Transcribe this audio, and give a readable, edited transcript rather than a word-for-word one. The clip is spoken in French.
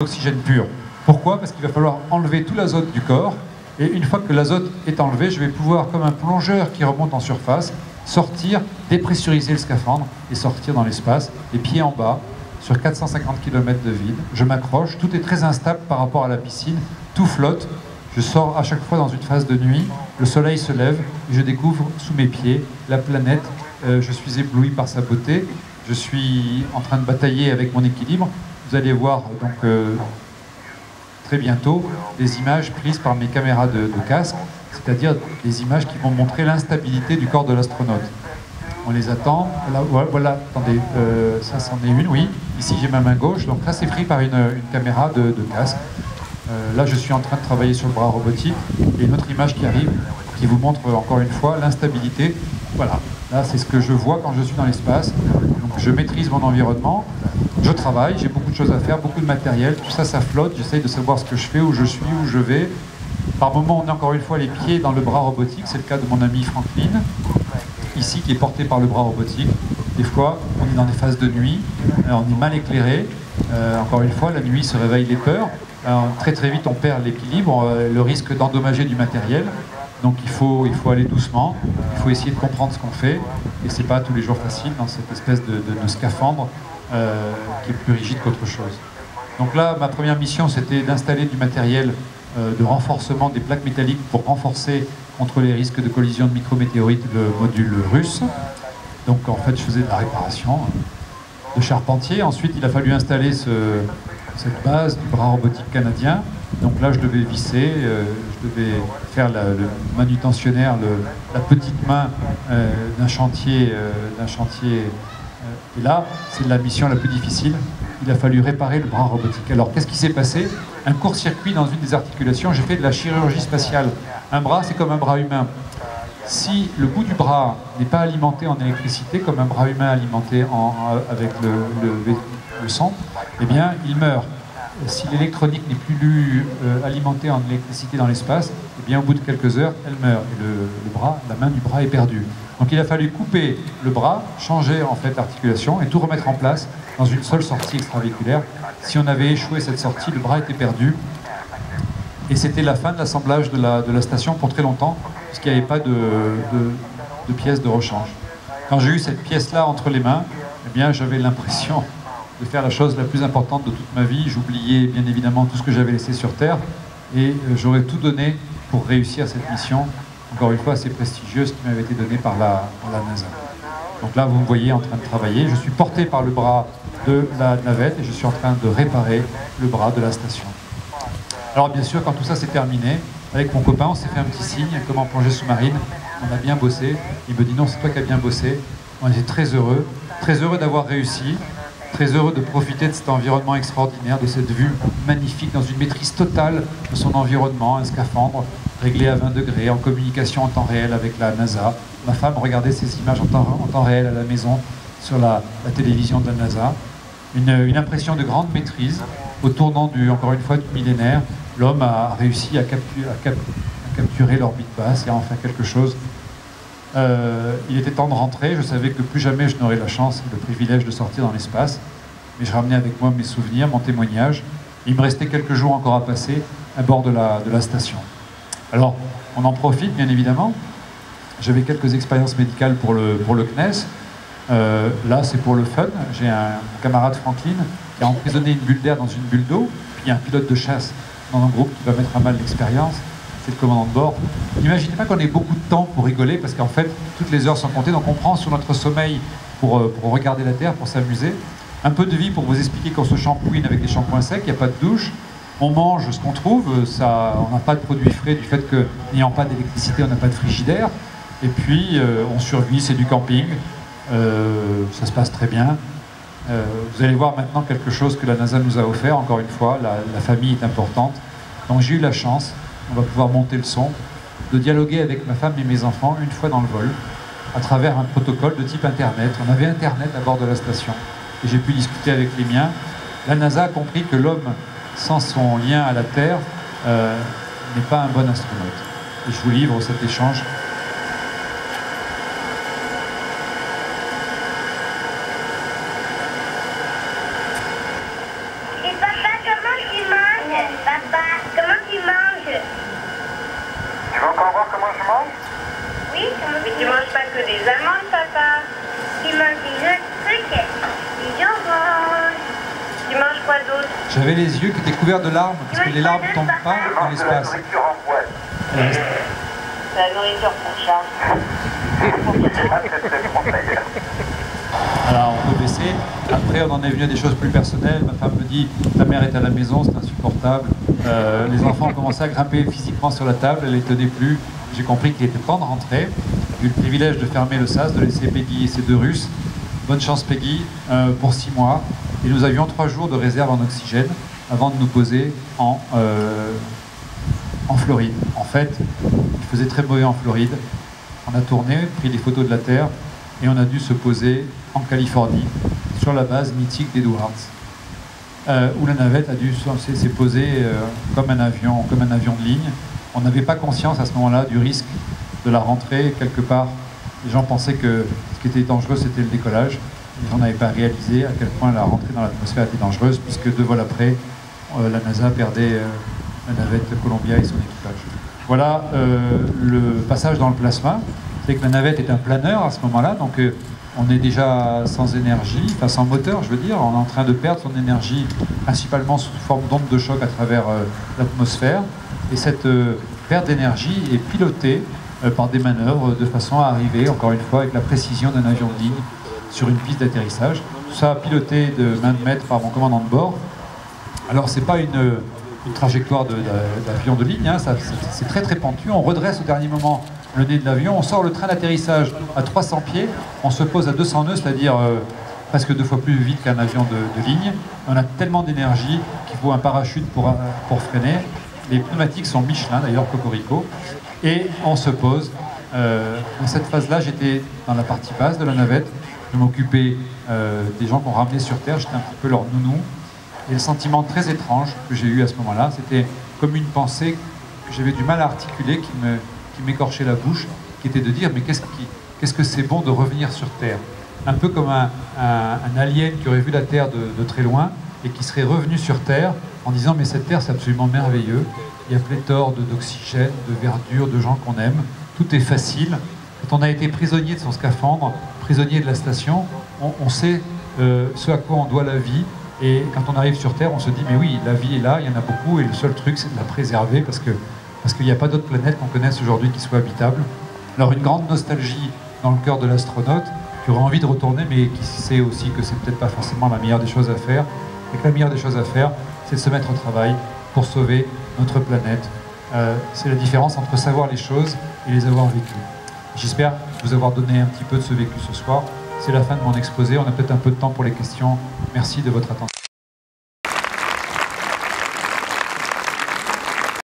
Oxygène pur. Pourquoi? Parce qu'il va falloir enlever tout l'azote du corps, et une fois que l'azote est enlevé, je vais pouvoir, comme un plongeur qui remonte en surface, sortir, dépressuriser le scaphandre et sortir dans l'espace, les pieds en bas, sur 450 km de vide. Je m'accroche, tout est très instable par rapport à la piscine, tout flotte. Je sors à chaque fois dans une phase de nuit, le soleil se lève, et je découvre sous mes pieds la planète. Je suis ébloui par sa beauté, je suis en train de batailler avec mon équilibre. Vous allez voir donc très bientôt des images prises par mes caméras de casque, c'est-à-dire des images qui vont montrer l'instabilité du corps de l'astronaute. On les attend. Là, voilà, attendez, ça c'en est une, oui. Ici j'ai ma main gauche, donc là c'est pris par une caméra de casque. Là je suis en train de travailler sur le bras robotique, et une autre image qui arrive, qui vous montre encore une fois l'instabilité. Voilà, là c'est ce que je vois quand je suis dans l'espace. Donc je maîtrise mon environnement, je travaille, j'ai beaucoup de choses à faire, beaucoup de matériel, tout ça, ça flotte, j'essaye de savoir ce que je fais, où je suis, où je vais. Par moments, on a encore une fois les pieds dans le bras robotique, c'est le cas de mon ami Franklin, ici, qui est porté par le bras robotique. Des fois, on est dans des phases de nuit, on est mal éclairé, encore une fois, la nuit se réveillent les peurs, très très vite on perd l'équilibre, le risque d'endommager du matériel. Donc il faut aller doucement, il faut essayer de comprendre ce qu'on fait, et c'est pas tous les jours facile dans cette espèce de scaphandre qui est plus rigide qu'autre chose. Donc là, ma première mission, c'était d'installer du matériel de renforcement des plaques métalliques pour renforcer contre les risques de collision de micrométéorites le module russe. Donc en fait, je faisais de la réparation de charpentier. Ensuite, il a fallu installer cette base du bras robotique canadien. Donc là, je devais visser, je devais faire le manutentionnaire, la petite main d'un chantier. Et là, c'est la mission la plus difficile. Il a fallu réparer le bras robotique. Alors, qu'est-ce qui s'est passé? Un court-circuit dans une des articulations. J'ai fait de la chirurgie spatiale. Un bras, c'est comme un bras humain. Si le bout du bras n'est pas alimenté en électricité, comme un bras humain alimenté avec le sang, eh bien, il meurt. Si l'électronique n'est plus alimentée en électricité dans l'espace, eh bien, au bout de quelques heures, elle meurt. Et la main du bras est perdue. Donc il a fallu couper le bras, changer en fait l'articulation et tout remettre en place dans une seule sortie extravéhiculaire. Si on avait échoué cette sortie, le bras était perdu. Et c'était la fin de l'assemblage de la station pour très longtemps, puisqu'il n'y avait pas de pièces de rechange. Quand j'ai eu cette pièce-là entre les mains, eh bien, j'avais l'impression de faire la chose la plus importante de toute ma vie. J'oubliais bien évidemment tout ce que j'avais laissé sur Terre, et j'aurais tout donné pour réussir cette mission, encore une fois assez prestigieuse, qui m'avait été donnée par la NASA. Donc là, vous me voyez en train de travailler. Je suis porté par le bras de la navette et je suis en train de réparer le bras de la station. Alors bien sûr, quand tout ça s'est terminé, avec mon copain, on s'est fait un petit signe, comme en plongée sous-marine. On a bien bossé. Il me dit non, c'est toi qui as bien bossé. On était très heureux d'avoir réussi, très heureux de profiter de cet environnement extraordinaire, de cette vue magnifique, dans une maîtrise totale de son environnement, un scaphandre réglé à 20 degrés, en communication en temps réel avec la NASA. Ma femme regardait ces images en temps réel à la maison, sur la télévision de la NASA. Une impression de grande maîtrise. Au tournant encore une fois, du millénaire, l'homme a réussi à capturer l'orbite basse et à en faire quelque chose. Il était temps de rentrer. Je savais que plus jamais je n'aurais la chance et le privilège de sortir dans l'espace. Mais je ramenais avec moi mes souvenirs, mon témoignage. Et il me restait quelques jours encore à passer à bord de la station. Alors, on en profite, bien évidemment. J'avais quelques expériences médicales pour le CNES. Là, c'est pour le fun. J'ai un camarade Franklin qui a emprisonné une bulle d'air dans une bulle d'eau. Puis il y a un pilote de chasse dans un groupe qui va mettre à mal l'expérience. C'est le commandant de bord. N'imaginez pas qu'on ait beaucoup de temps pour rigoler, parce qu'en fait, toutes les heures sont comptées. Donc on prend sur notre sommeil pour regarder la Terre, pour s'amuser. Un peu de vie pour vous expliquer qu'on se shampooine avec des shampoings secs, il n'y a pas de douche. On mange ce qu'on trouve, on n'a pas de produits frais du fait que, n'ayant pas d'électricité, on n'a pas de frigidaire. Et puis, on survit, c'est du camping. Ça se passe très bien. Vous allez voir maintenant quelque chose que la NASA nous a offert, encore une fois, la famille est importante. Donc j'ai eu la chance, on va pouvoir monter le son, de dialoguer avec ma femme et mes enfants une fois dans le vol, à travers un protocole de type Internet. On avait Internet à bord de la station, et j'ai pu discuter avec les miens. La NASA a compris que l'homme, sans son lien à la Terre, n'est pas un bon astronaute. Et je vous livre cet échange. Et papa, comment tu J'avais les yeux qui étaient couverts de larmes, parce que les larmes ne tombent pas dans l'espace. C'est la nourriture pour chat. Alors on peut baisser. Après on en est venu à des choses plus personnelles. Ma femme me dit, ta mère est à la maison, c'est insupportable. Les enfants ont commencé à grimper physiquement sur la table, elle ne les tenait plus. J'ai compris qu'il était temps de rentrer. J'ai eu le privilège de fermer le sas, de laisser Peggy et ses 2 Russes. Bonne chance Peggy, pour 6 mois. Et nous avions 3 jours de réserve en oxygène avant de nous poser en Floride. En fait, il faisait très mauvais en Floride. On a tourné, pris des photos de la Terre et on a dû se poser en Californie sur la base mythique d'Edwards, où la navette a dû s'est posée comme un avion de ligne. On n'avait pas conscience à ce moment-là du risque de la rentrée quelque part. Les gens pensaient que ce qui était dangereux c'était le décollage. Les gens n'avaient pas réalisé à quel point la rentrée dans l'atmosphère était dangereuse, puisque 2 vols après, la NASA perdait la navette Columbia et son équipage. Voilà le passage dans le plasma. C'est que la navette est un planeur à ce moment-là, donc on est déjà sans énergie, enfin sans moteur je veux dire, on est en train de perdre son énergie principalement sous forme d'onde de choc à travers l'atmosphère, et cette perte d'énergie est pilotée par des manœuvres de façon à arriver, encore une fois, avec la précision d'un avion de ligne sur une piste d'atterrissage. Tout ça piloté de main de maître par mon commandant de bord. Alors c'est pas une trajectoire d'avion de ligne, hein, c'est très très pentu, on redresse au dernier moment le nez de l'avion, on sort le train d'atterrissage à 300 pieds, on se pose à 200 nœuds, c'est-à-dire presque 2 fois plus vite qu'un avion de ligne. On a tellement d'énergie qu'il faut un parachute pour freiner. Les pneumatiques sont Michelin, d'ailleurs, Cocorico. Et on se pose. Dans cette phase-là, j'étais dans la partie basse de la navette. Je m'occupais des gens qu'on ramenait sur Terre, j'étais un petit peu leur nounou. Et le sentiment très étrange que j'ai eu à ce moment-là, c'était comme une pensée que j'avais du mal à articuler, qui m'écorchait la bouche, qui était de dire mais qu'est-ce que c'est bon de revenir sur Terre. Un peu comme un alien qui aurait vu la Terre de très loin et qui serait revenu sur Terre en disant mais cette Terre c'est absolument merveilleux, il y a pléthore d'oxygène, de verdure, de gens qu'on aime, tout est facile. Quand on a été prisonnier de son scaphandre, prisonnier de la station, on sait ce à quoi on doit la vie, et quand on arrive sur Terre on se dit mais oui, la vie est là, il y en a beaucoup, et le seul truc c'est de la préserver parce qu'il n'y a pas d'autre planète qu'on connaisse aujourd'hui qui soit habitable. Alors une grande nostalgie dans le cœur de l'astronaute, qui aurait envie de retourner, mais qui sait aussi que c'est peut-être pas forcément la meilleure des choses à faire, et que la meilleure des choses à faire, c'est de se mettre au travail pour sauver notre planète. C'est la différence entre savoir les choses et les avoir vécues. J'espère vous avoir donné un petit peu de ce vécu ce soir. C'est la fin de mon exposé, on a peut-être un peu de temps pour les questions. Merci de votre attention.